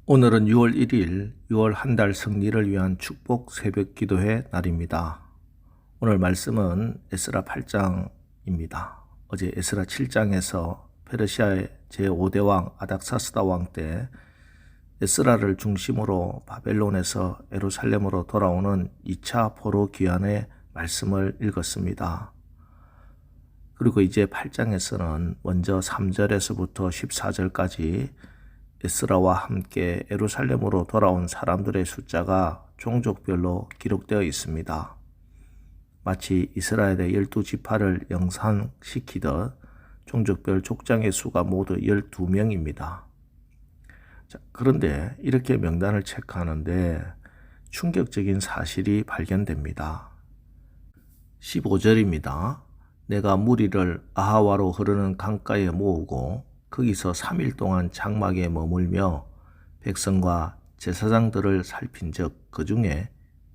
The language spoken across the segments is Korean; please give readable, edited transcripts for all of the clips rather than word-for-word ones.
오늘은 6월 1일, 6월 한 달 승리를 위한 축복 새벽 기도회 날입니다. 오늘 말씀은 에스라 8장입니다. 어제 에스라 7장에서 페르시아의 제5대 왕 아닥사스다 왕 때 에스라를 중심으로 바벨론에서 예루살렘으로 돌아오는 2차 포로 귀환의 말씀을 읽었습니다. 그리고 이제 8장에서는 먼저 3절에서부터 14절까지 에스라와 함께 예루살렘으로 돌아온 사람들의 숫자가 종족별로 기록되어 있습니다. 마치 이스라엘의 12지파를 영상시키듯 종족별 족장의 수가 모두 12명입니다. 그런데 이렇게 명단을 체크하는데 충격적인 사실이 발견됩니다. 15절입니다. 내가 무리를 아하와로 흐르는 강가에 모으고 거기서 3일 동안 장막에 머물며 백성과 제사장들을 살핀즉 그 중에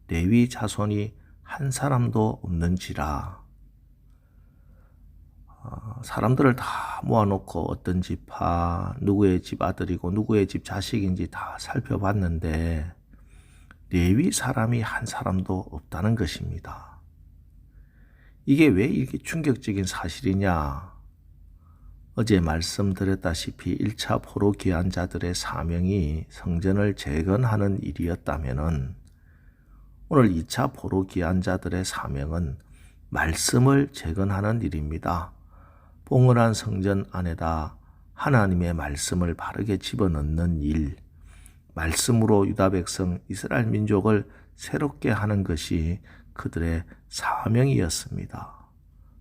레위 자손이 한 사람도 없는지라. 사람들을 다 모아놓고 어떤 지파, 누구의 집 아들이고 누구의 집 자식인지 다 살펴봤는데 레위 사람이 한 사람도 없다는 것입니다. 이게 왜 이렇게 충격적인 사실이냐? 어제 말씀드렸다시피 1차 포로 귀환자들의 사명이 성전을 재건하는 일이었다면 오늘 2차 포로 귀환자들의 사명은 말씀을 재건하는 일입니다. 봉헌한 성전 안에다 하나님의 말씀을 바르게 집어넣는 일, 말씀으로 유다 백성 이스라엘 민족을 새롭게 하는 것이 그들의 사명이었습니다.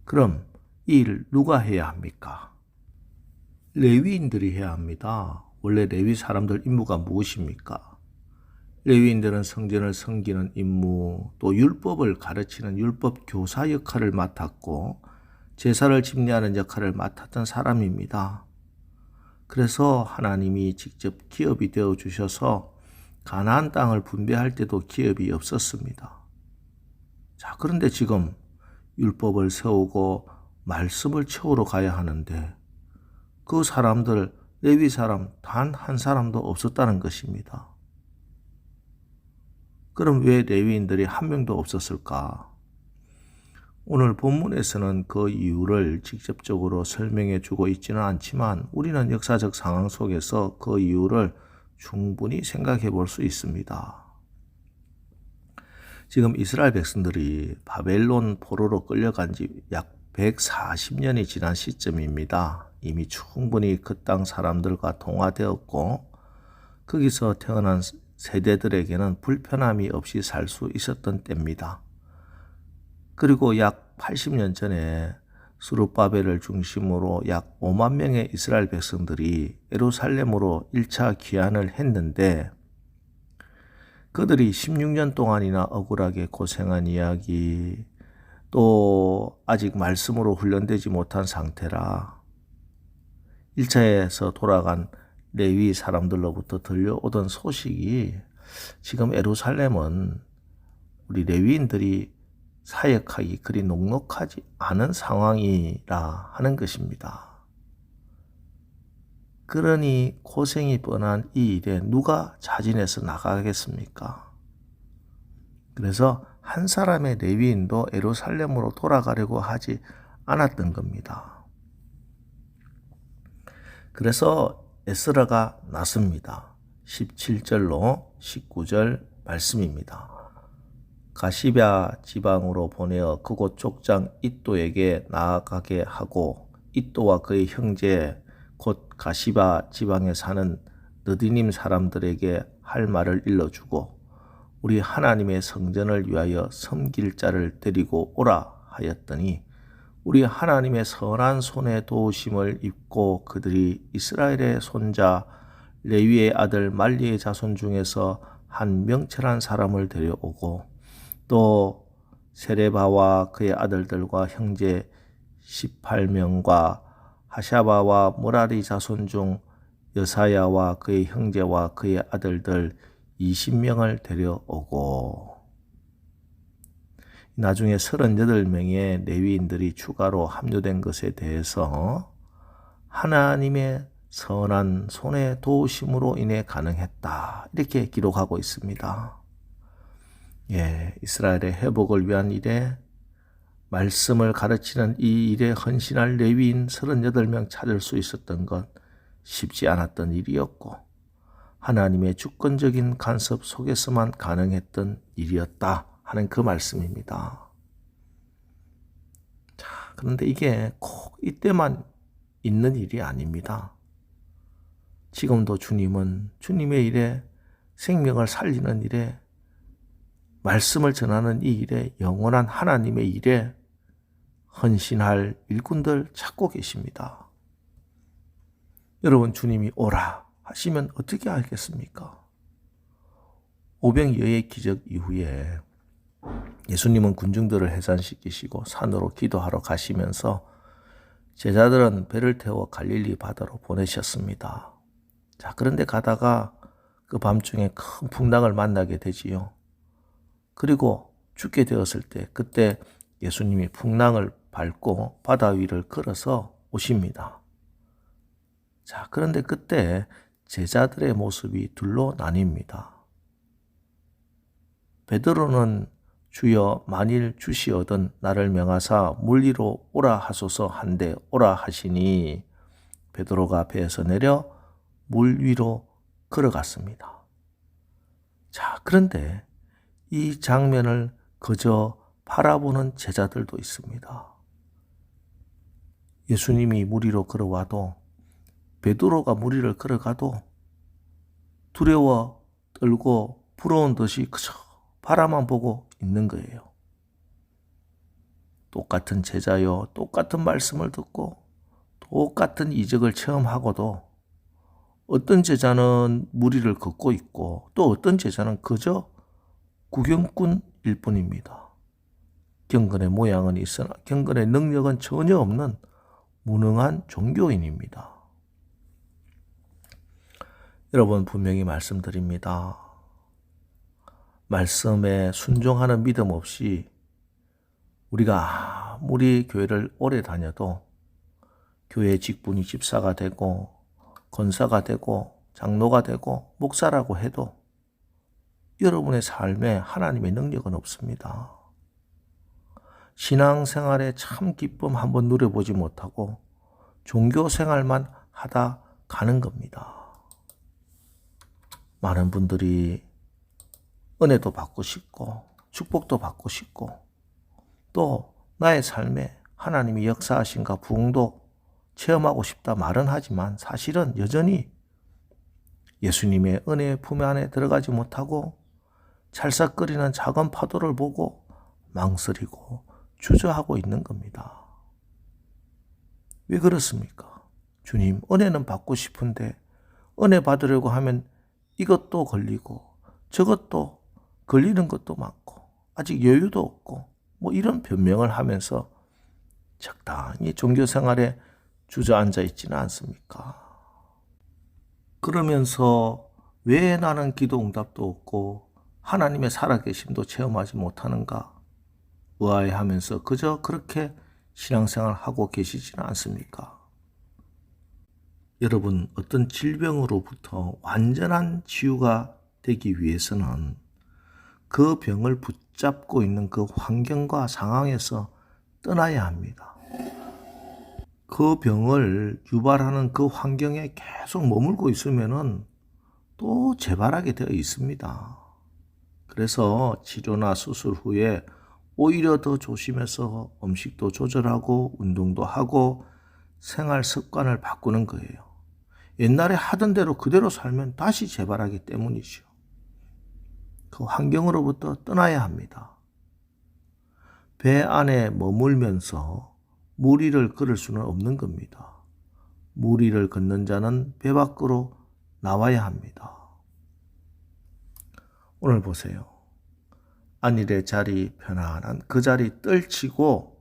그럼 이 일 누가 해야 합니까? 레위인들이 해야 합니다. 원래 레위 사람들 임무가 무엇입니까? 레위인들은 성전을 섬기는 임무, 또 율법을 가르치는 율법 교사 역할을 맡았고 제사를 집례하는 역할을 맡았던 사람입니다. 그래서 하나님이 직접 기업이 되어 주셔서 가나안 땅을 분배할 때도 기업이 없었습니다. 자, 그런데 지금 율법을 세우고 말씀을 채우러 가야 하는데 그 사람들, 레위 사람 단 한 사람도 없었다는 것입니다. 그럼 왜 레위인들이 한 명도 없었을까? 오늘 본문에서는 그 이유를 직접적으로 설명해 주고 있지는 않지만 우리는 역사적 상황 속에서 그 이유를 충분히 생각해 볼 수 있습니다. 지금 이스라엘 백성들이 바벨론 포로로 끌려간 지 약 140년이 지난 시점입니다. 이미 충분히 그 땅 사람들과 동화되었고 거기서 태어난 세대들에게는 불편함이 없이 살 수 있었던 때입니다. 그리고 약 80년 전에 스룹바벨을 중심으로 약 5만 명의 이스라엘 백성들이 예루살렘으로 1차 귀환을 했는데 그들이 16년 동안이나 억울하게 고생한 이야기, 또 아직 말씀으로 훈련되지 못한 상태라 1차에서 돌아간 레위 사람들로부터 들려오던 소식이 지금 예루살렘은 우리 레위인들이 사역하기 그리 녹록하지 않은 상황이라 하는 것입니다. 그러니 고생이 뻔한 이 일에 누가 자진해서 나가겠습니까? 그래서 한 사람의 레위인도 예루살렘으로 돌아가려고 하지 않았던 겁니다. 그래서 에스라가 나섭니다. 17절로 19절 말씀입니다. 가시랴 지방으로 보내어 그곳 족장 이또에게 나아가게 하고 이또와 그의 형제 곧 가시랴 지방에 사는 느디님 사람들에게 할 말을 일러주고 우리 하나님의 성전을 위하여 섬길 자를 데리고 오라 하였더니 우리 하나님의 선한 손의 도우심을 입고 그들이 이스라엘의 손자 레위의 아들 말리의 자손 중에서 한 명철한 사람을 데려오고 또 세레바와 그의 아들들과 형제 18명과 하샤바와 모라리 자손 중 여사야와 그의 형제와 그의 아들들 20명을 데려오고 나중에 38명의 레위인들이 추가로 합류된 것에 대해서 하나님의 선한 손의 도우심으로 인해 가능했다. 이렇게 기록하고 있습니다. 예, 이스라엘의 회복을 위한 일에 말씀을 가르치는 이 일에 헌신할 레위인 38명 찾을 수 있었던 것 쉽지 않았던 일이었고 하나님의 주권적인 간섭 속에서만 가능했던 일이었다 하는 그 말씀입니다. 자, 그런데 이게 꼭 이때만 있는 일이 아닙니다. 지금도 주님은 주님의 일에 생명을 살리는 일에 말씀을 전하는 이 일에 영원한 하나님의 일에 헌신할 일꾼들 찾고 계십니다. 여러분 주님이 오라 하시면 어떻게 알겠습니까? 오병이어의 기적 이후에 예수님은 군중들을 해산시키시고 산으로 기도하러 가시면서 제자들은 배를 태워 갈릴리 바다로 보내셨습니다. 자, 그런데 가다가 그 밤중에 큰 풍랑을 만나게 되지요. 그리고 죽게 되었을 때 그때 예수님이 풍랑을 밟고 바다 위를 걸어서 오십니다. 자, 그런데 그때 제자들의 모습이 둘로 나뉩니다. 베드로는 주여 만일 주시어든 나를 명하사 물 위로 오라 하소서 한데 오라 하시니 베드로가 배에서 내려 물 위로 걸어갔습니다. 자, 그런데 이 장면을 그저 바라보는 제자들도 있습니다. 예수님이 물 위로 걸어와도 베드로가 물 위를 걸어가도 두려워 떨고 부러운 듯이 그저 바라만 보고 있는 거예요. 똑같은 제자요, 똑같은 말씀을 듣고 똑같은 이적을 체험하고도 어떤 제자는 물 위를 걷고 있고 또 어떤 제자는 그저 구경꾼일 뿐입니다. 경건의 모양은 있으나 경건의 능력은 전혀 없는 무능한 종교인입니다. 여러분 분명히 말씀드립니다. 말씀에 순종하는 믿음 없이 우리가 아무리 교회를 오래 다녀도 교회 직분이 집사가 되고 권사가 되고 장로가 되고 목사라고 해도 여러분의 삶에 하나님의 능력은 없습니다. 신앙생활의 참 기쁨 한번 누려보지 못하고 종교생활만 하다 가는 겁니다. 많은 분들이 은혜도 받고 싶고 축복도 받고 싶고 또 나의 삶에 하나님이 역사하신가 부흥도 체험하고 싶다 말은 하지만 사실은 여전히 예수님의 은혜의 품 안에 들어가지 못하고 찰싹거리는 작은 파도를 보고 망설이고 주저하고 있는 겁니다. 왜 그렇습니까? 주님, 은혜는 받고 싶은데 은혜 받으려고 하면 이것도 걸리고 저것도 걸리는 것도 많고 아직 여유도 없고 뭐 이런 변명을 하면서 적당히 종교생활에 주저앉아 있지는 않습니까? 그러면서 왜 나는 기도 응답도 없고 하나님의 살아계심도 체험하지 못하는가 의아해하면서 그저 그렇게 신앙생활을 하고 계시지는 않습니까? 여러분, 어떤 질병으로부터 완전한 치유가 되기 위해서는 그 병을 붙잡고 있는 그 환경과 상황에서 떠나야 합니다. 그 병을 유발하는 그 환경에 계속 머물고 있으면은 또 재발하게 되어 있습니다. 그래서 치료나 수술 후에 오히려 더 조심해서 음식도 조절하고 운동도 하고 생활 습관을 바꾸는 거예요. 옛날에 하던 대로 그대로 살면 다시 재발하기 때문이죠. 그 환경으로부터 떠나야 합니다. 배 안에 머물면서 물 위를 걸을 수는 없는 겁니다. 물 위를 걷는 자는 배 밖으로 나와야 합니다. 오늘 보세요. 안일의 자리 편안한 그 자리 떨치고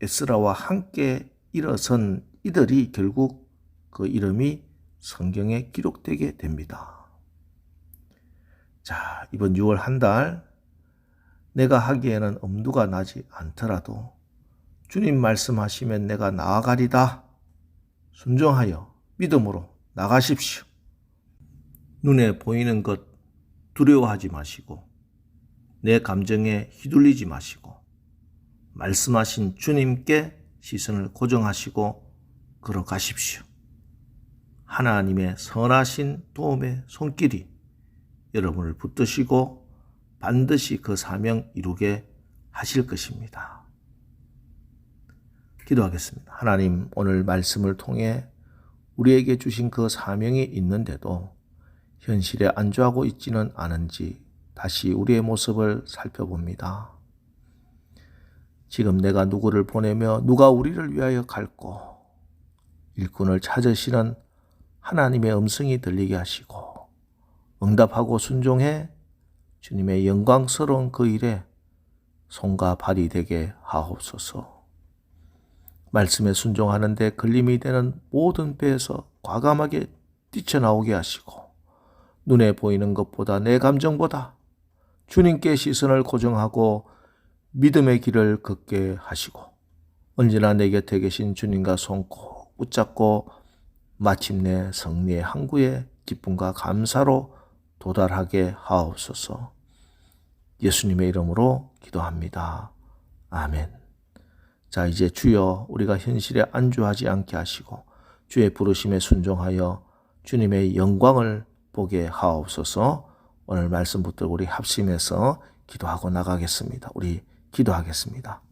에스라와 함께 일어선 이들이 결국 그 이름이 성경에 기록되게 됩니다. 자, 이번 6월 한 달 내가 하기에는 엄두가 나지 않더라도 주님 말씀하시면 내가 나아가리다. 순종하여 믿음으로 나가십시오. 눈에 보이는 것 두려워하지 마시고 내 감정에 휘둘리지 마시고 말씀하신 주님께 시선을 고정하시고 걸어가십시오. 하나님의 선하신 도움의 손길이 여러분을 붙드시고 반드시 그 사명 이루게 하실 것입니다. 기도하겠습니다. 하나님, 오늘 말씀을 통해 우리에게 주신 그 사명이 있는데도 현실에 안주하고 있지는 않은지 다시 우리의 모습을 살펴봅니다. 지금 내가 누구를 보내며 누가 우리를 위하여 갈고 일꾼을 찾으시는 하나님의 음성이 들리게 하시고 응답하고 순종해 주님의 영광스러운 그 일에 손과 발이 되게 하옵소서. 말씀에 순종하는 데 걸림이 되는 모든 배에서 과감하게 뛰쳐나오게 하시고 눈에 보이는 것보다 내 감정보다 주님께 시선을 고정하고 믿음의 길을 걷게 하시고 언제나 내 곁에 계신 주님과 손 꼭 붙잡고 마침내 승리의 항구에 기쁨과 감사로 도달하게 하옵소서. 예수님의 이름으로 기도합니다. 아멘. 자, 이제 주여 우리가 현실에 안주하지 않게 하시고 주의 부르심에 순종하여 주님의 영광을 보게 하옵소서. 오늘 말씀 붙들고 우리 합심해서 기도하고 나가겠습니다. 우리 기도하겠습니다.